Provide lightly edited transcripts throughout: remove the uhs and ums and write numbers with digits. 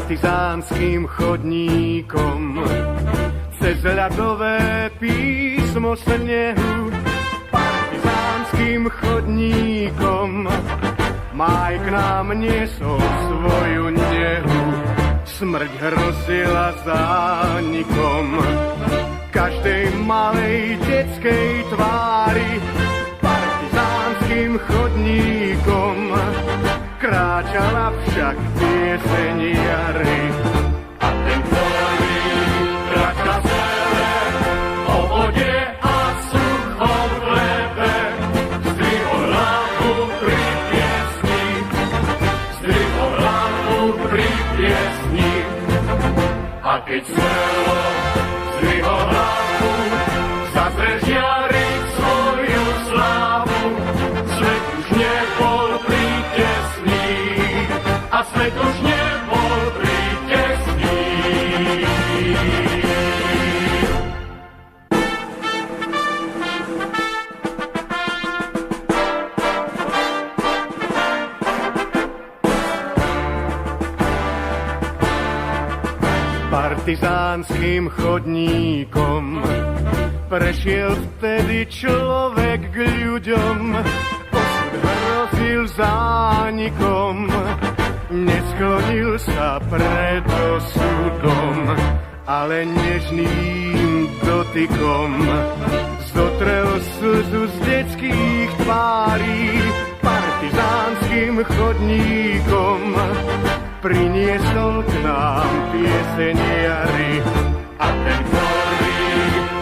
partizánskym chodníkom. Cez ľadové písmo snehu, partizánskym chodníkom, máj k nám niesol svoju nehu. Smrť hrozila zánikom každej malej detskej tvári. Partizánskym chodníkom kráčala však pieseň jary. A ten ktorý kráča celé o vode a suchom chlebe, zdvihol hlavu pri piesni, zdvihol hlavu pri piesni. A keď smelo zdvihol hlavu, zase žiariť svoju slávu. Svet už nebol prítesný, a svet už nebol prítesný. Partizánskym chodníkom prešiel vtedy človek k ľuďom. Osud hrozil zánikom, nesklonil sa pred osudom, ale nežným dotykom zotrel slzu z detských tvárí. Partizánskym chodníkom priniesol k nám pieseň jary. A ten ktorý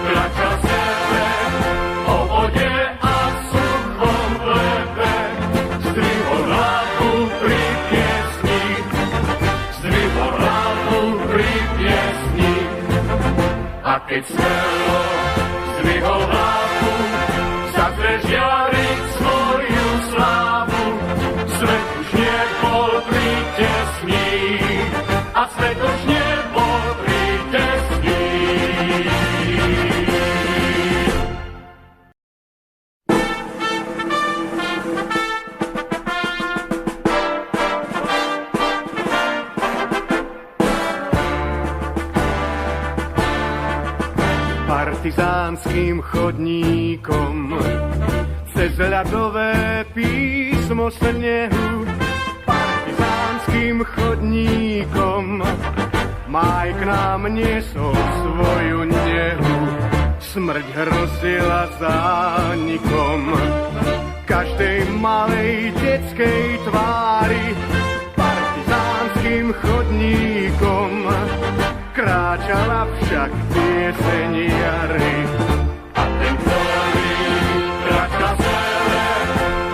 kráča sebe o vode a suchom chlebe, zdvihol hlavu pri piesni, zdvihol hlavu pri piesni. A keď smelo zdvihol hlavu, zase žiariť svoju slávu. Svet už nebol prítesný, a svet už nebol prítesný. Partizánskym chodníkom cez ľadové písmo snehu, partizánskym chodníkom máj k nám niesol svoju nehu. Smrť hrozila zánikom každej malej detskej tvári. Partizánskym chodníkom kráčala však pieseň jary. A ten ktorý kráča celé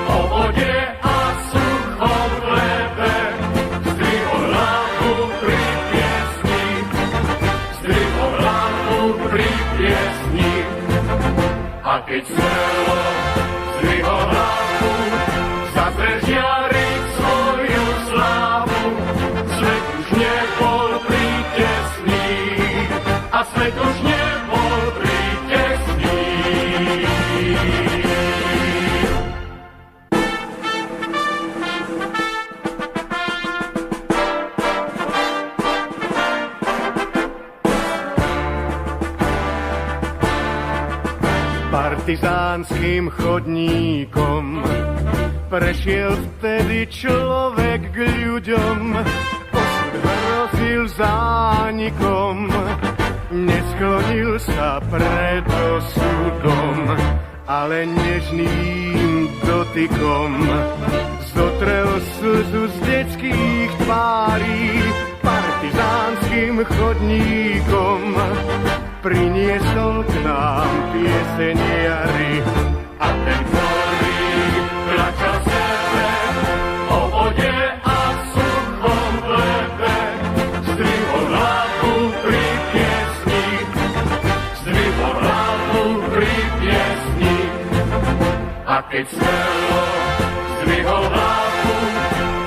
o vode a suchom chlebe, zdvihol hlavu pri piesni, zdvihol hlavu pri piesni. A keď smelo zdvihol hlavu, zase žiariť svoju slávu. Svet už nebol prítesný, a svet už nebol prítesný. Partizánskym chodníkom prešiel vtedy človek k ľuďom. Osud hrozil zánikom, nesklonil sa pred osudom, ale nežným dotykom zotrel slzu z detských tvárí. Partizánskym chodníkom priniesol k nám pieseň jary. A ten ktorý kráča sebe o vode a suchom chlebe, zdvihol hlavu pri piesni, zdvihol hlavu pri piesni. A keď smelo zdvihol hlavu,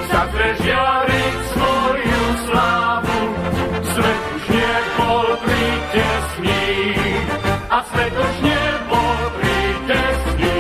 zase žiariť svoju slávu. Svet už nebol prítesný, a svet už nebol prítesný.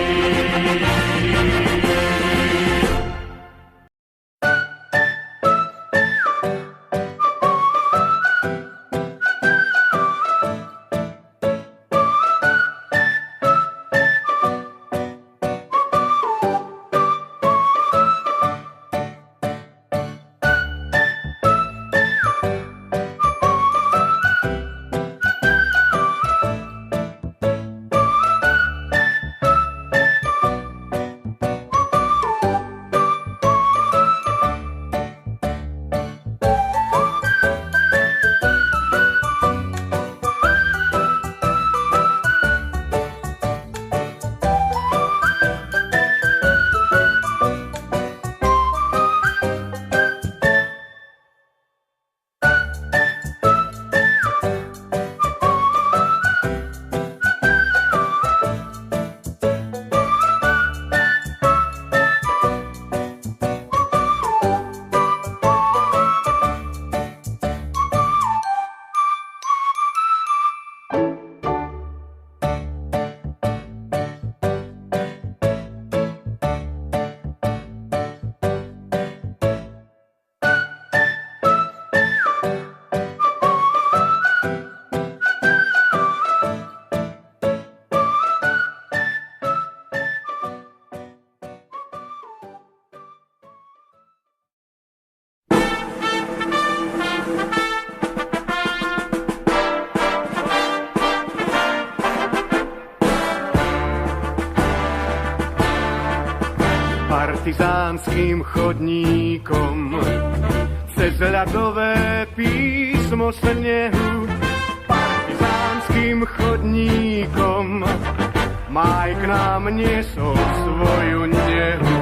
partizánskym chodníkom. Cez ľadové písmo snehu, partizánskym chodníkom, máj k nám niesol svoju nehu.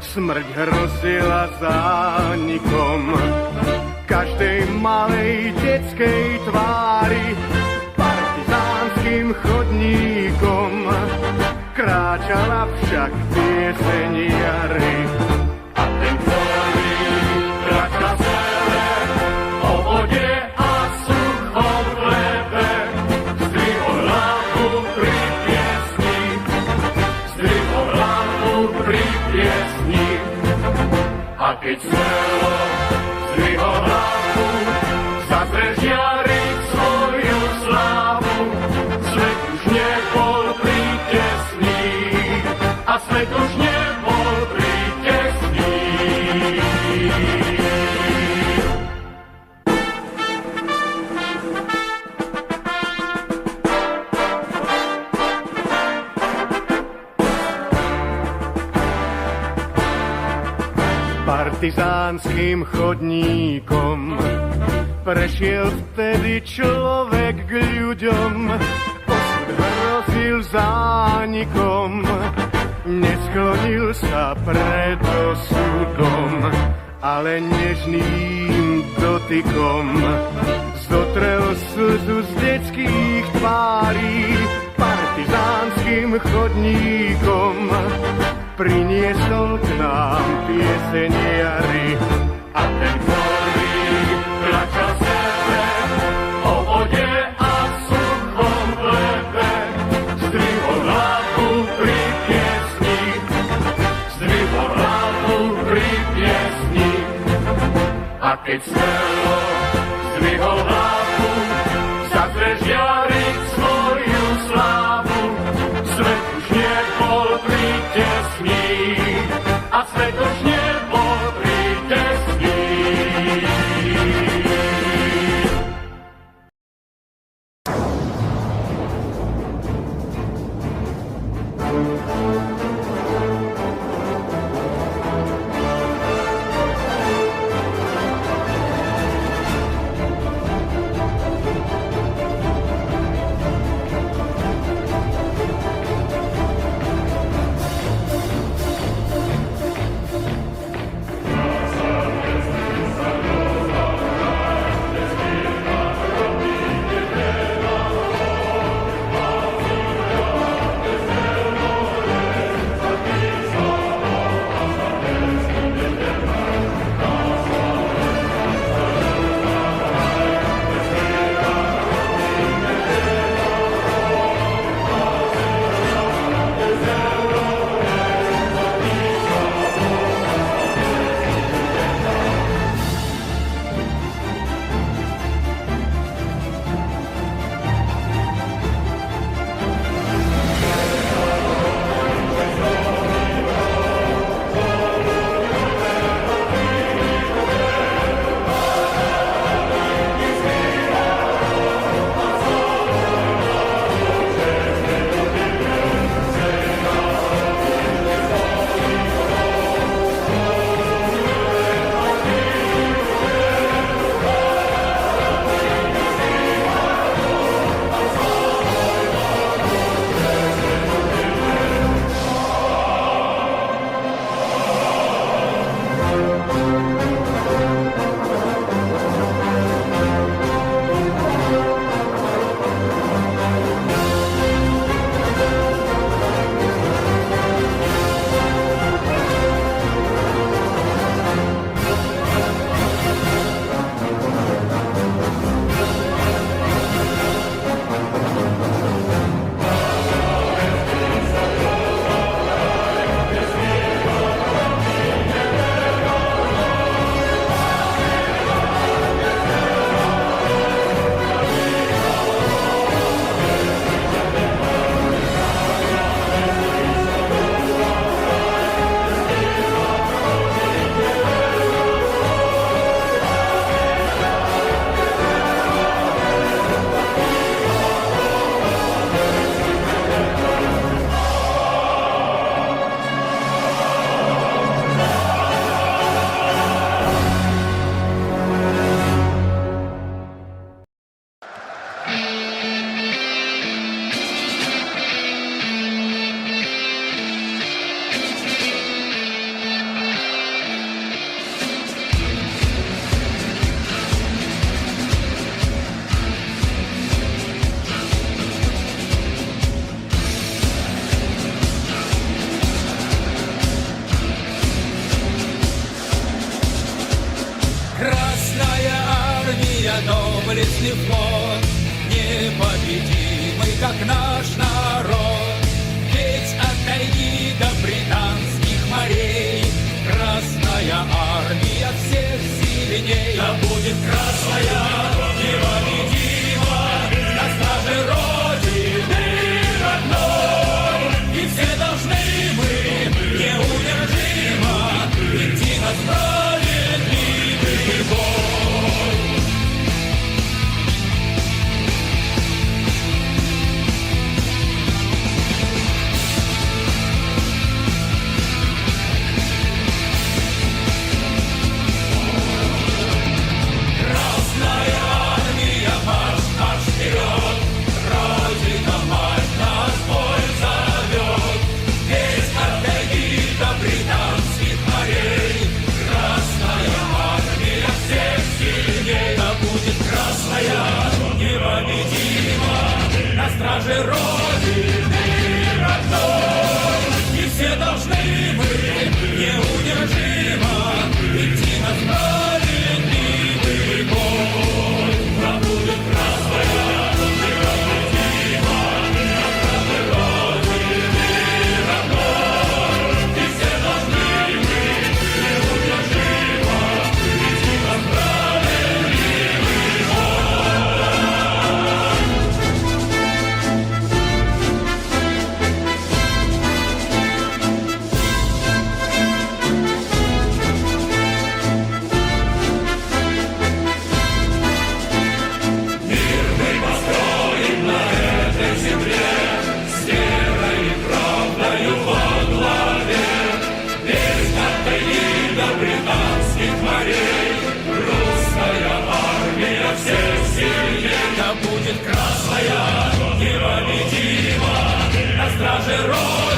Smrť hrozila zánikom každej malej detskej tvári. Partizánskym chodníkom kráčala však pieseň jary. A ten ktorý kráča celé o vode a suchom chlebe, zdvihol hlavu pri piesni, zdvihol hlavu pri piesni. A keď smelo zdvihol hlavu, zase žiariť svoju slávu. Svet už nebol prítesný, a svet už nebol prítesný. Partizánskym chodníkom prešiel vtedy človek k ľuďom. Osud hrozil zánikom, nesklonil sa pred osudom, ale nežným dotykom zotrel slzu z detských tvárí. Partizánskym chodníkom priniesol k nám pieseň jary. A ten ktorý kráča sebe o vode a suchom chlebe, zdvihol hlavu pri piesni, zdvihol hlavu pri piesni. A keď smelo zdvihol hlavu, zase žiariť svoju slávu. Svet už nebol prítesný, a svet už nebol prítesný. непобедима, на страже Родины родной. И все должны быть неудержимо идти на справедливый бой. Да будет красная, непобедима, на страже Родины родной. И все должны быть неудержимо идти на справедливый британских морей, русская армия всех сильней. Да будет красная, непобедима, на страже Родины.